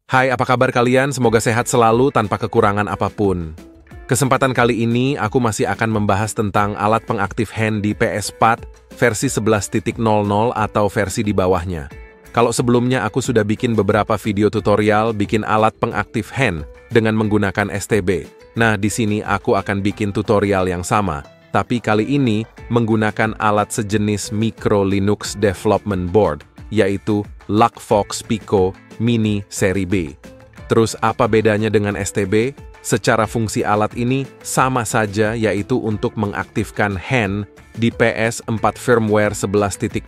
Hai, apa kabar kalian? Semoga sehat selalu tanpa kekurangan apapun. Kesempatan kali ini, aku masih akan membahas tentang alat pengaktif hand di PS4 versi 11.00 atau versi di bawahnya. Kalau sebelumnya aku sudah bikin beberapa video tutorial bikin alat pengaktif hand dengan menggunakan STB. Nah, di sini aku akan bikin tutorial yang sama, tapi kali ini menggunakan alat sejenis Micro Linux Development Board, yaitu Luckfox Pico Mini seri B. Terus apa bedanya dengan STB? Secara fungsi alat ini sama saja, yaitu untuk mengaktifkan hand di PS4 firmware 11.00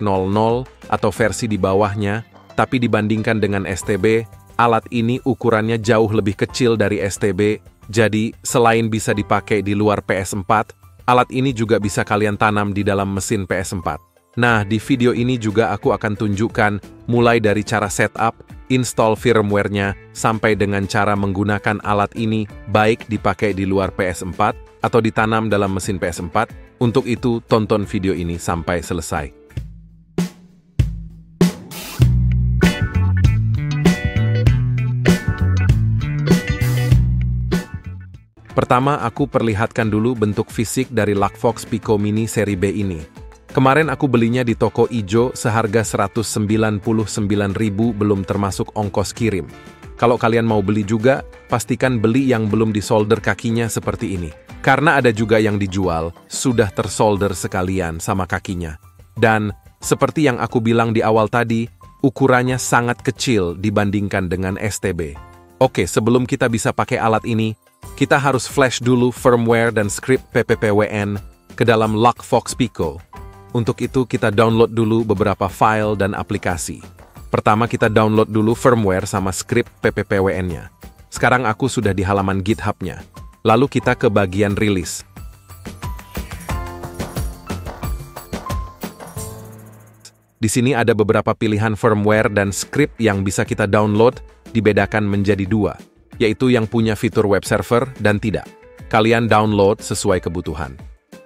atau versi di bawahnya, tapi dibandingkan dengan STB, alat ini ukurannya jauh lebih kecil dari STB, jadi selain bisa dipakai di luar PS4, alat ini juga bisa kalian tanam di dalam mesin PS4. Nah, di video ini juga aku akan tunjukkan mulai dari cara setup, install firmware-nya, sampai dengan cara menggunakan alat ini baik dipakai di luar PS4 atau ditanam dalam mesin PS4. Untuk itu, tonton video ini sampai selesai. Pertama, aku perlihatkan dulu bentuk fisik dari Luckfox Pico Mini seri B ini. Kemarin aku belinya di toko ijo seharga 199.000 belum termasuk ongkos kirim. Kalau kalian mau beli juga, pastikan beli yang belum disolder kakinya seperti ini. Karena ada juga yang dijual, sudah tersolder sekalian sama kakinya. Dan, seperti yang aku bilang di awal tadi, ukurannya sangat kecil dibandingkan dengan STB. Oke, sebelum kita bisa pakai alat ini, kita harus flash dulu firmware dan script PPPWN ke dalam Luckfox Pico. Untuk itu, kita download dulu beberapa file dan aplikasi. Pertama, kita download dulu firmware sama script PPPWN-nya. Sekarang aku sudah di halaman GitHub-nya. Lalu kita ke bagian rilis. Di sini ada beberapa pilihan firmware dan script yang bisa kita download, dibedakan menjadi dua, yaitu yang punya fitur web server dan tidak. Kalian download sesuai kebutuhan.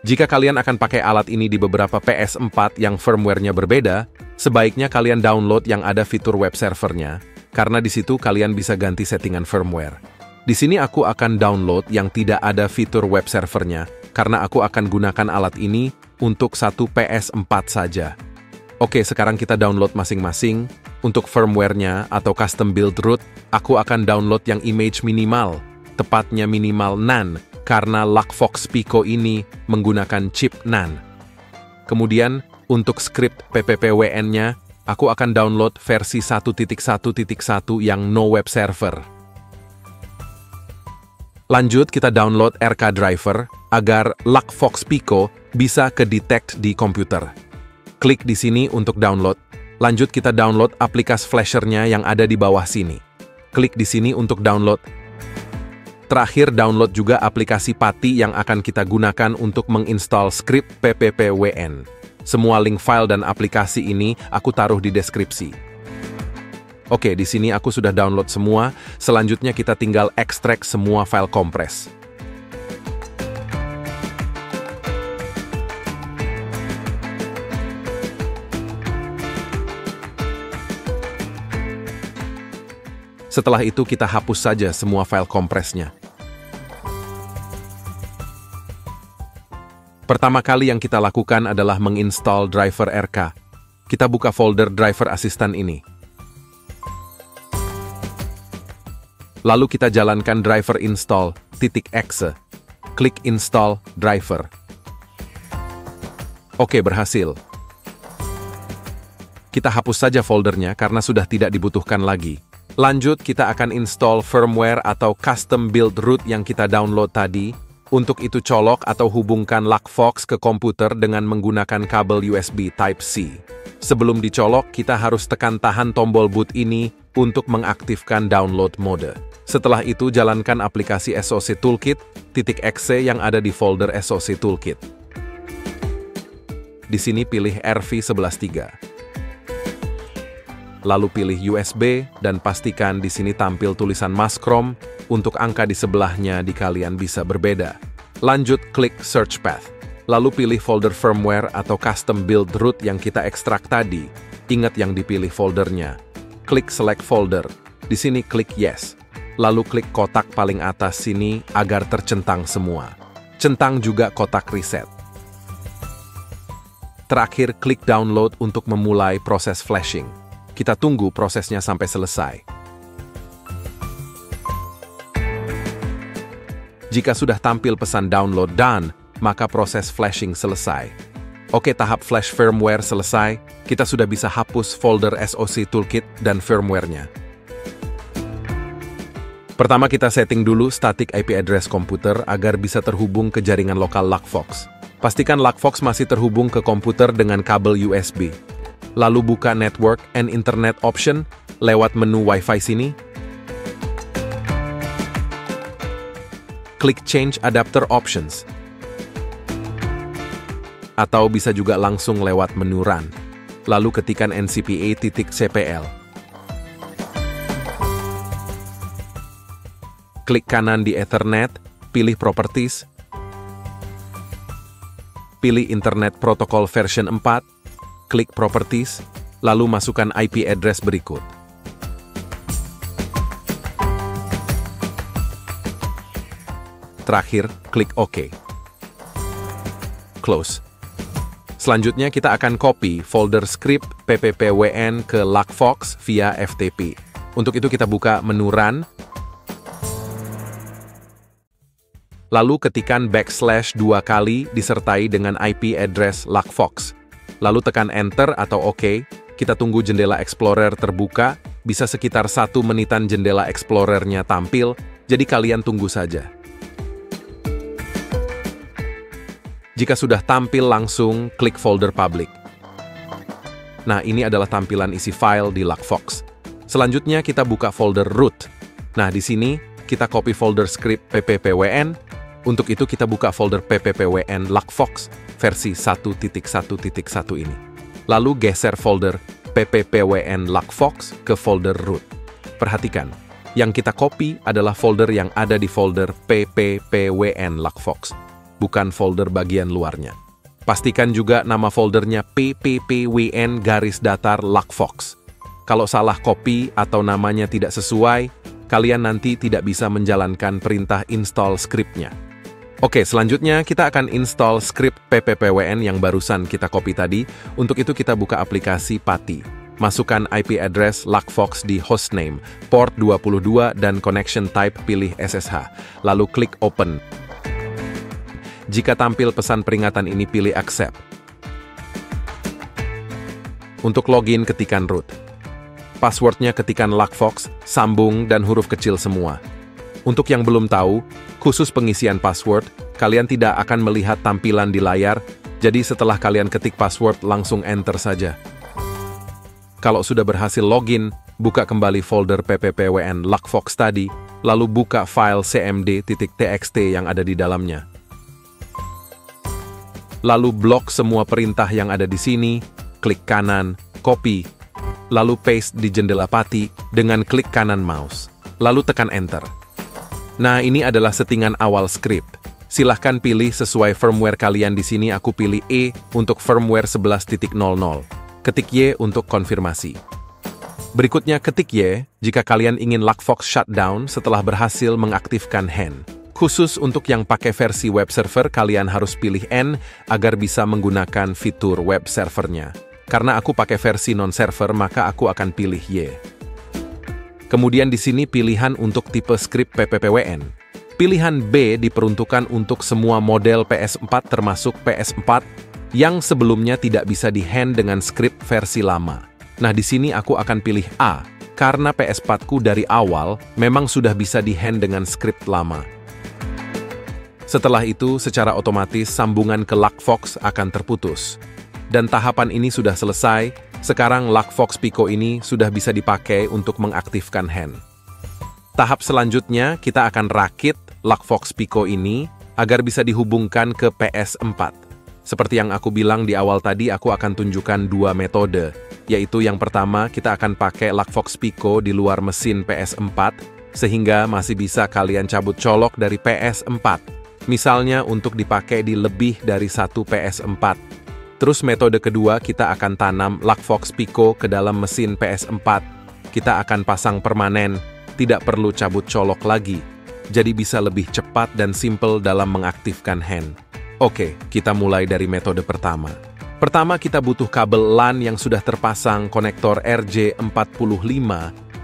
Jika kalian akan pakai alat ini di beberapa PS4 yang firmware-nya berbeda, sebaiknya kalian download yang ada fitur web servernya, karena di situ kalian bisa ganti settingan firmware. Di sini aku akan download yang tidak ada fitur web servernya, karena aku akan gunakan alat ini untuk satu PS4 saja. Oke, sekarang kita download masing-masing. Untuk firmware-nya atau custom build root, aku akan download yang image minimal, tepatnya minimal NAND, karena Luckfox Pico ini menggunakan chip NAND. Kemudian, untuk script PPPWN-nya, aku akan download versi 1.1.1 yang no web server. Lanjut, kita download RK driver agar Luckfox Pico bisa ke-detect di komputer. Klik di sini untuk download. Lanjut, kita download aplikasi flasher-nya yang ada di bawah sini. Klik di sini untuk download. Terakhir, download juga aplikasi PATI yang akan kita gunakan untuk menginstal script PPPWN. Semua link file dan aplikasi ini aku taruh di deskripsi. Oke, di sini aku sudah download semua. Selanjutnya kita tinggal ekstrak semua file kompres. Setelah itu kita hapus saja semua file kompresnya. Pertama kali yang kita lakukan adalah menginstal driver RK. Kita buka folder driver asistan ini. Lalu kita jalankan driver install .exe. Klik install driver. Oke, berhasil. Kita hapus saja foldernya karena sudah tidak dibutuhkan lagi. Lanjut, kita akan install firmware atau custom build root yang kita download tadi. Untuk itu colok atau hubungkan Luckfox ke komputer dengan menggunakan kabel USB Type-C. Sebelum dicolok, kita harus tekan tahan tombol boot ini untuk mengaktifkan download mode. Setelah itu, jalankan aplikasi SoC Toolkit .exe yang ada di folder SoC Toolkit. Di sini pilih RV113. Lalu pilih USB dan pastikan di sini tampil tulisan Maskrom. Untuk angka di sebelahnya di kalian bisa berbeda. Lanjut klik Search Path. Lalu pilih folder firmware atau custom build root yang kita ekstrak tadi. Ingat yang dipilih foldernya. Klik Select Folder. Di sini klik Yes. Lalu klik kotak paling atas sini agar tercentang semua. Centang juga kotak reset. Terakhir, klik Download untuk memulai proses flashing. Kita tunggu prosesnya sampai selesai. Jika sudah tampil pesan download done, maka proses flashing selesai. Oke, tahap flash firmware selesai, kita sudah bisa hapus folder SoC Toolkit dan firmware-nya. Pertama kita setting dulu static IP address komputer agar bisa terhubung ke jaringan lokal LuckFox. Pastikan LuckFox masih terhubung ke komputer dengan kabel USB. Lalu buka Network and Internet option lewat menu Wi-Fi sini. Klik Change Adapter Options. Atau bisa juga langsung lewat menu Run. Lalu ketikkan ncpa.cpl. Klik kanan di Ethernet, pilih Properties. Pilih Internet Protocol version 4, klik Properties, lalu masukkan IP address berikut. Terakhir, klik OK. Close. Selanjutnya kita akan copy folder script pppwn ke LuckFox via FTP. Untuk itu kita buka menu Run, lalu ketikkan \2 kali disertai dengan IP address LuckFox. Lalu tekan Enter atau OK, kita tunggu jendela Explorer terbuka, bisa sekitar 1 menitan jendela Explorer-nya tampil, jadi kalian tunggu saja. Jika sudah tampil langsung, klik folder public. Nah, ini adalah tampilan isi file di LuckFox. Selanjutnya kita buka folder root. Nah, di sini kita copy folder script pppwn. Untuk itu kita buka folder pppwn LuckFox versi 1.1.1 ini. Lalu geser folder pppwn LuckFox ke folder root. Perhatikan, yang kita copy adalah folder yang ada di folder pppwn LuckFox, bukan folder bagian luarnya. Pastikan juga nama foldernya pppwn_LuckFox. Kalau salah copy atau namanya tidak sesuai, kalian nanti tidak bisa menjalankan perintah install script-nya. Oke, selanjutnya kita akan install script pppwn yang barusan kita copy tadi. Untuk itu kita buka aplikasi PATI. Masukkan IP address LuckFox di hostname, port 22 dan connection type pilih SSH. Lalu klik Open. Jika tampil pesan peringatan ini pilih Accept. Untuk login ketikkan root. Passwordnya ketikan LuckFox, sambung dan huruf kecil semua. Untuk yang belum tahu, khusus pengisian password, kalian tidak akan melihat tampilan di layar, jadi setelah kalian ketik password langsung enter saja. Kalau sudah berhasil login, buka kembali folder pppwn LuckFox tadi, lalu buka file cmd.txt yang ada di dalamnya. Lalu blok semua perintah yang ada di sini, klik kanan, copy, lalu paste di jendela PATI dengan klik kanan mouse, lalu tekan enter. Nah, ini adalah settingan awal script. Silahkan pilih sesuai firmware kalian. Di sini aku pilih E untuk firmware 11.00. Ketik Y untuk konfirmasi. Berikutnya ketik Y jika kalian ingin LuckFox shutdown setelah berhasil mengaktifkan HAN. Khusus untuk yang pakai versi web server, kalian harus pilih N agar bisa menggunakan fitur web servernya. Karena aku pakai versi non-server, maka aku akan pilih Y. Kemudian di sini pilihan untuk tipe script pppwn. Pilihan B diperuntukkan untuk semua model PS4 termasuk PS4 yang sebelumnya tidak bisa di-hand dengan script versi lama. Nah, di sini aku akan pilih A, karena PS4-ku dari awal memang sudah bisa di-hand dengan script lama. Setelah itu, secara otomatis sambungan ke LuckFox akan terputus. Dan tahapan ini sudah selesai. Sekarang LuckFox Pico ini sudah bisa dipakai untuk mengaktifkan HAN. Tahap selanjutnya, kita akan rakit LuckFox Pico ini agar bisa dihubungkan ke PS4. Seperti yang aku bilang di awal tadi, aku akan tunjukkan 2 metode, yaitu yang pertama, kita akan pakai LuckFox Pico di luar mesin PS4, sehingga masih bisa kalian cabut colok dari PS4. Misalnya untuk dipakai di lebih dari 1 PS4. Terus metode kedua, kita akan tanam LuckFox Pico ke dalam mesin PS4. kita akan pasang permanen, tidak perlu cabut colok lagi, jadi bisa lebih cepat dan simple dalam mengaktifkan hand. Oke, kita mulai dari metode pertama. Pertama, kita butuh kabel LAN yang sudah terpasang konektor RJ45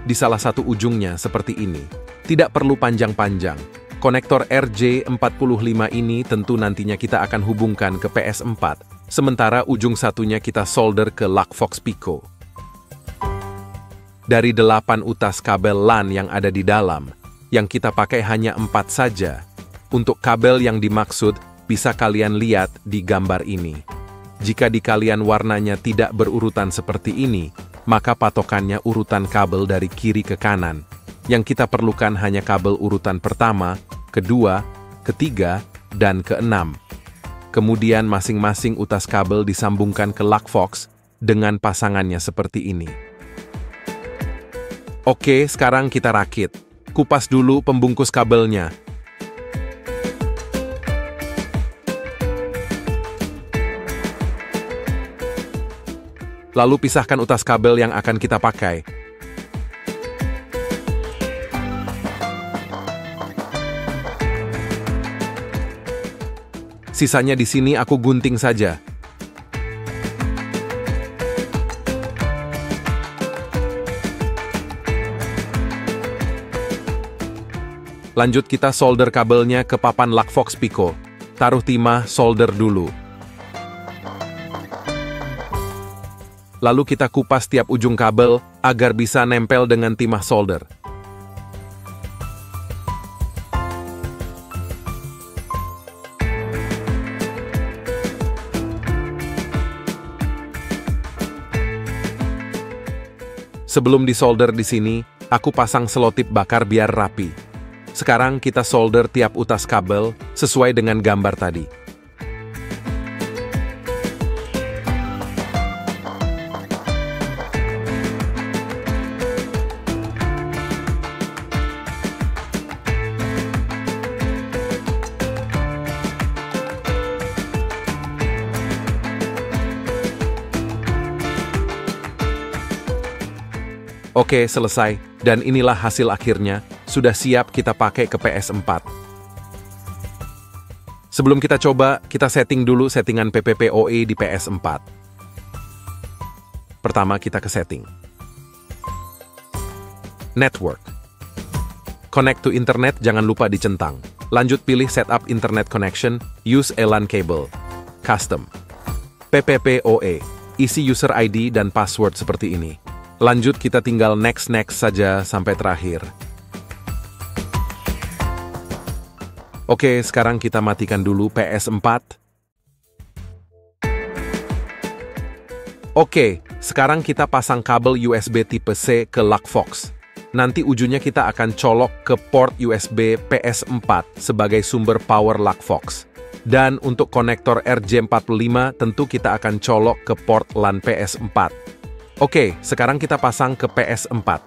di salah satu ujungnya seperti ini. Tidak perlu panjang-panjang. Konektor RJ45 ini tentu nantinya kita akan hubungkan ke PS4, sementara ujung satunya kita solder ke Luckfox Pico. Dari 8 utas kabel LAN yang ada di dalam, yang kita pakai hanya 4 saja. Untuk kabel yang dimaksud, bisa kalian lihat di gambar ini. Jika di kalian warnanya tidak berurutan seperti ini, maka patokannya urutan kabel dari kiri ke kanan. Yang kita perlukan hanya kabel urutan pertama, kedua, ketiga, dan keenam. Kemudian masing-masing utas kabel disambungkan ke Luckfox dengan pasangannya seperti ini. Oke, sekarang kita rakit. Kupas dulu pembungkus kabelnya. Lalu pisahkan utas kabel yang akan kita pakai. Sisanya di sini aku gunting saja. Lanjut kita solder kabelnya ke papan Luckfox Pico. Taruh timah, solder dulu. Lalu kita kupas tiap ujung kabel agar bisa nempel dengan timah solder. Sebelum disolder di sini, aku pasang selotip bakar biar rapi. Sekarang kita solder tiap utas kabel sesuai dengan gambar tadi. Oke, selesai. Dan inilah hasil akhirnya. Sudah siap kita pakai ke PS4. Sebelum kita coba, kita setting dulu settingan PPPoE di PS4. Pertama, kita ke setting. Network. Connect to internet, jangan lupa dicentang. Lanjut pilih setup internet connection, use a LAN cable. Custom. PPPoE. Isi user ID dan password seperti ini. Lanjut kita tinggal next saja sampai terakhir. Oke, sekarang kita matikan dulu PS4. Oke, sekarang kita pasang kabel USB tipe C ke Luckfox. Nanti ujungnya kita akan colok ke port USB PS4 sebagai sumber power Luckfox. Dan untuk konektor RJ45 tentu kita akan colok ke port LAN PS4. Oke, sekarang kita pasang ke PS4.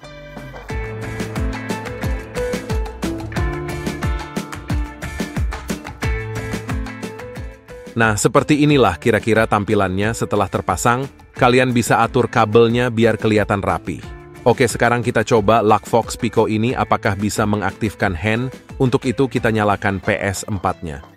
Nah, seperti inilah kira-kira tampilannya setelah terpasang. Kalian bisa atur kabelnya biar kelihatan rapi. Oke, sekarang kita coba Luckfox Pico ini apakah bisa mengaktifkan hand. Untuk itu kita nyalakan PS4-nya.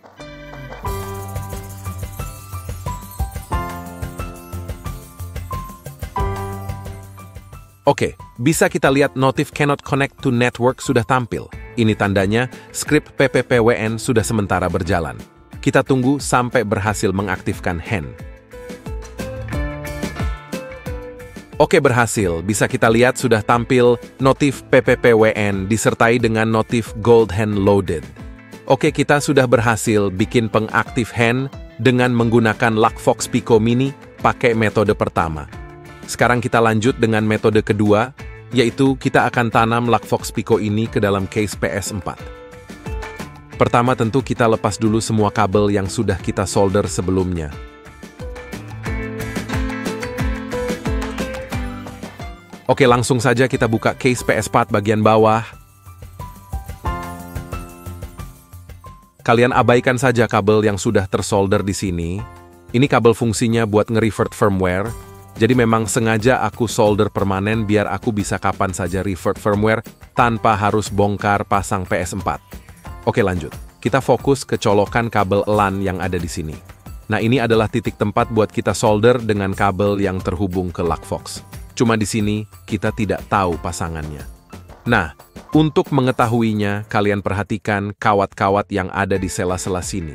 Oke, bisa kita lihat notif cannot connect to network sudah tampil. Ini tandanya script PPPWN sudah sementara berjalan. Kita tunggu sampai berhasil mengaktifkan hand. Oke, berhasil. Bisa kita lihat sudah tampil notif PPPWN disertai dengan notif Gold Hand Loaded. Oke, kita sudah berhasil bikin pengaktif hand dengan menggunakan Luckfox Pico Mini pakai metode pertama. Sekarang kita lanjut dengan metode kedua, yaitu kita akan tanam Luckfox Pico ini ke dalam case PS4. Pertama tentu kita lepas dulu semua kabel yang sudah kita solder sebelumnya. Oke, langsung saja kita buka case PS4 bagian bawah. Kalian abaikan saja kabel yang sudah tersolder di sini. Ini kabel fungsinya buat nge-revert firmware. Jadi memang sengaja aku solder permanen biar aku bisa kapan saja revert firmware tanpa harus bongkar pasang PS4. Oke lanjut, kita fokus ke colokan kabel LAN yang ada di sini. Nah ini adalah titik tempat buat kita solder dengan kabel yang terhubung ke Luckfox. Cuma di sini kita tidak tahu pasangannya. Nah, untuk mengetahuinya, kalian perhatikan kawat-kawat yang ada di sela-sela sini.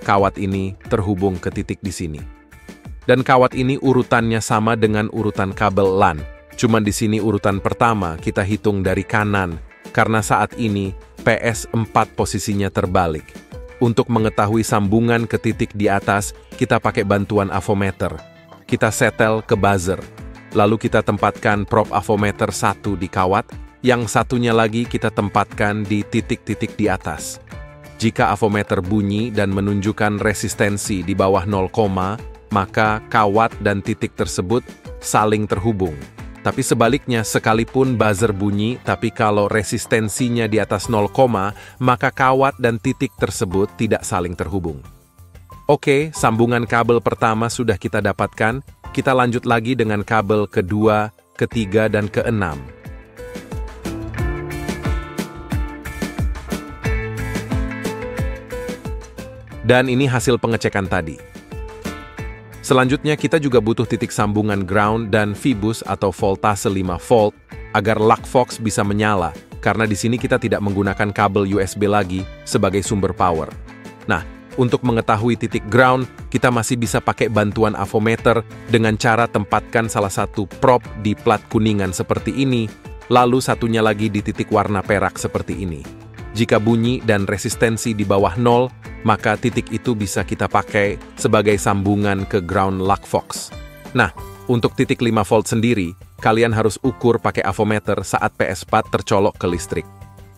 Kawat ini terhubung ke titik di sini. Dan kawat ini urutannya sama dengan urutan kabel LAN. Cuman di sini urutan pertama kita hitung dari kanan, karena saat ini PS4 posisinya terbalik. Untuk mengetahui sambungan ke titik di atas, kita pakai bantuan avometer. Kita setel ke buzzer. Lalu kita tempatkan prop avometer satu di kawat, yang satunya lagi kita tempatkan di titik-titik di atas. Jika avometer bunyi dan menunjukkan resistensi di bawah 0, maka kawat dan titik tersebut saling terhubung. Tapi sebaliknya, sekalipun buzzer bunyi, tapi kalau resistensinya di atas 0, maka kawat dan titik tersebut tidak saling terhubung. Oke, sambungan kabel pertama sudah kita dapatkan. Kita lanjut lagi dengan kabel kedua, ketiga, dan keenam. Dan ini hasil pengecekan tadi. Selanjutnya kita juga butuh titik sambungan ground dan Fibus atau voltase 5 volt agar Luckfox bisa menyala, karena di sini kita tidak menggunakan kabel USB lagi sebagai sumber power. Nah, untuk mengetahui titik ground, kita masih bisa pakai bantuan avometer dengan cara tempatkan salah satu prop di plat kuningan seperti ini, lalu satunya lagi di titik warna perak seperti ini. Jika bunyi dan resistensi di bawah 0, maka titik itu bisa kita pakai sebagai sambungan ke ground Luckfox. Nah, untuk titik 5 volt sendiri, kalian harus ukur pakai avometer saat PS4 tercolok ke listrik.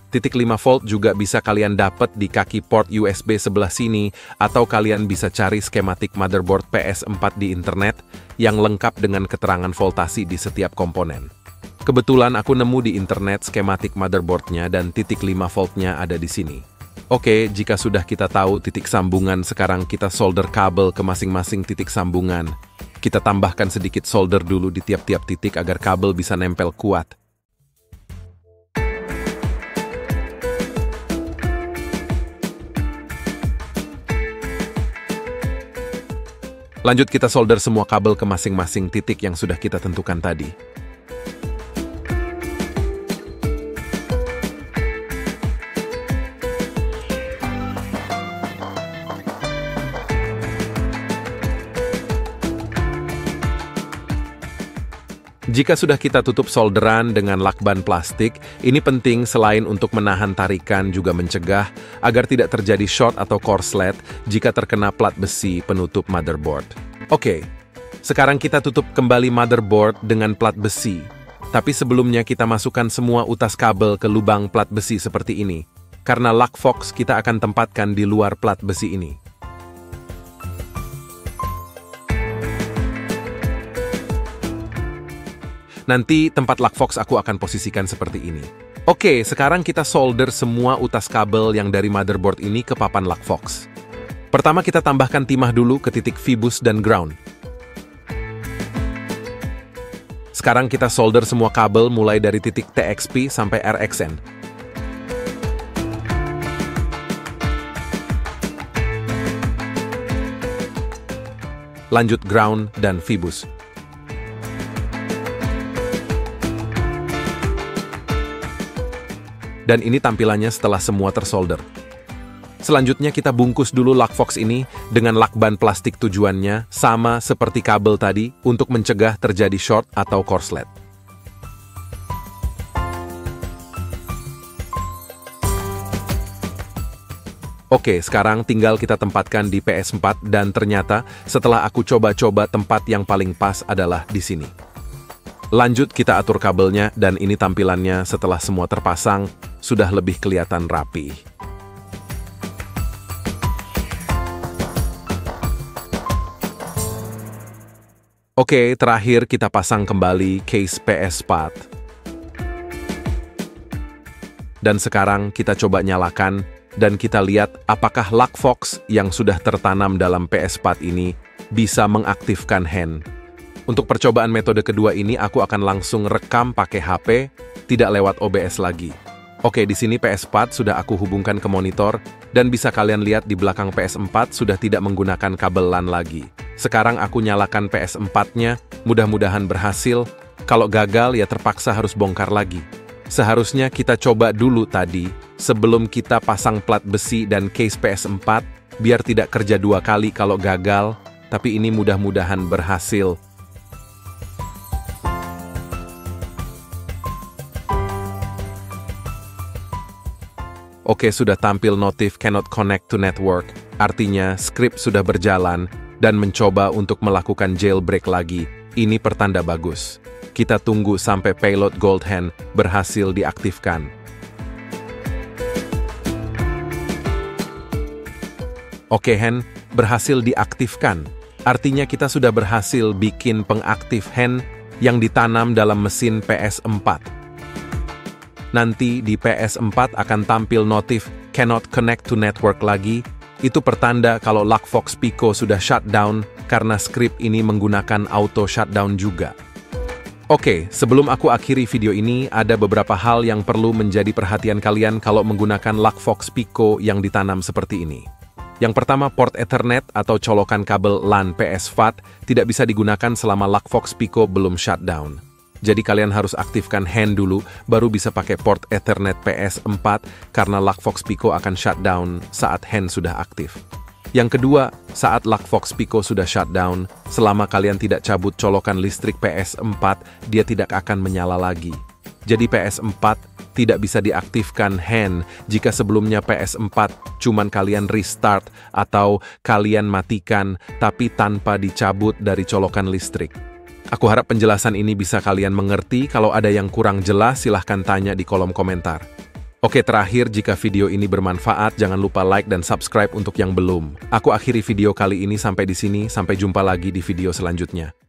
Titik 5 volt juga bisa kalian dapat di kaki port USB sebelah sini, atau kalian bisa cari skematik motherboard PS4 di internet yang lengkap dengan keterangan voltasi di setiap komponen. Kebetulan aku nemu di internet skematik motherboardnya dan titik 5 voltnya ada di sini. Oke, jika sudah kita tahu titik sambungan, sekarang kita solder kabel ke masing-masing titik sambungan. Kita tambahkan sedikit solder dulu di tiap-tiap titik agar kabel bisa nempel kuat. Lanjut kita solder semua kabel ke masing-masing titik yang sudah kita tentukan tadi. Jika sudah kita tutup solderan dengan lakban plastik, ini penting selain untuk menahan tarikan juga mencegah agar tidak terjadi short atau korslet jika terkena plat besi penutup motherboard. Oke, sekarang kita tutup kembali motherboard dengan plat besi. Tapi sebelumnya kita masukkan semua utas kabel ke lubang plat besi seperti ini. Karena Luckfox kita akan tempatkan di luar plat besi ini. Nanti tempat Luckfox aku akan posisikan seperti ini. Oke, sekarang kita solder semua utas kabel yang dari motherboard ini ke papan Luckfox. Pertama kita tambahkan timah dulu ke titik Fibus dan ground. Sekarang kita solder semua kabel mulai dari titik TXP sampai RXN. Lanjut ground dan Fibus. Dan ini tampilannya setelah semua tersolder. Selanjutnya kita bungkus dulu Luckfox ini dengan lakban plastik, tujuannya sama seperti kabel tadi untuk mencegah terjadi short atau korslet. Oke, sekarang tinggal kita tempatkan di PS4 dan ternyata setelah aku coba-coba tempat yang paling pas adalah di sini. Lanjut kita atur kabelnya dan ini tampilannya setelah semua terpasang sudah lebih kelihatan rapi. Oke, terakhir kita pasang kembali case PS4. Dan sekarang kita coba nyalakan dan kita lihat apakah Luckfox yang sudah tertanam dalam PS4 ini bisa mengaktifkan hand. Untuk percobaan metode kedua ini, aku akan langsung rekam pakai HP, tidak lewat OBS lagi. Oke, di sini PS4 sudah aku hubungkan ke monitor, dan bisa kalian lihat di belakang PS4 sudah tidak menggunakan kabel LAN lagi. Sekarang aku nyalakan PS4-nya, mudah-mudahan berhasil. Kalau gagal, ya terpaksa harus bongkar lagi. Seharusnya kita coba dulu tadi, sebelum kita pasang plat besi dan case PS4, biar tidak kerja dua kali kalau gagal, tapi ini mudah-mudahan berhasil. Oke, sudah tampil notif cannot connect to network, artinya script sudah berjalan dan mencoba untuk melakukan jailbreak lagi. Ini pertanda bagus. Kita tunggu sampai payload Goldhand berhasil diaktifkan. Oke, hand berhasil diaktifkan. Artinya kita sudah berhasil bikin pengaktif hand yang ditanam dalam mesin PS4. Nanti di PS4 akan tampil notif cannot connect to network lagi. Itu pertanda kalau Luckfox Pico sudah shutdown karena script ini menggunakan auto shutdown juga. Oke, sebelum aku akhiri video ini, ada beberapa hal yang perlu menjadi perhatian kalian kalau menggunakan Luckfox Pico yang ditanam seperti ini. Yang pertama, port Ethernet atau colokan kabel LAN PS4 tidak bisa digunakan selama Luckfox Pico belum shutdown. Jadi kalian harus aktifkan hand dulu, baru bisa pakai port Ethernet PS4 karena Luckfox Pico akan shutdown saat hand sudah aktif. Yang kedua, saat Luckfox Pico sudah shutdown, selama kalian tidak cabut colokan listrik PS4, dia tidak akan menyala lagi. Jadi PS4 tidak bisa diaktifkan hand jika sebelumnya PS4 cuman kalian restart atau kalian matikan tapi tanpa dicabut dari colokan listrik. Aku harap penjelasan ini bisa kalian mengerti. Kalau ada yang kurang jelas, silahkan tanya di kolom komentar. Oke, terakhir, jika video ini bermanfaat, jangan lupa like dan subscribe untuk yang belum. Aku akhiri video kali ini sampai di sini. Sampai jumpa lagi di video selanjutnya.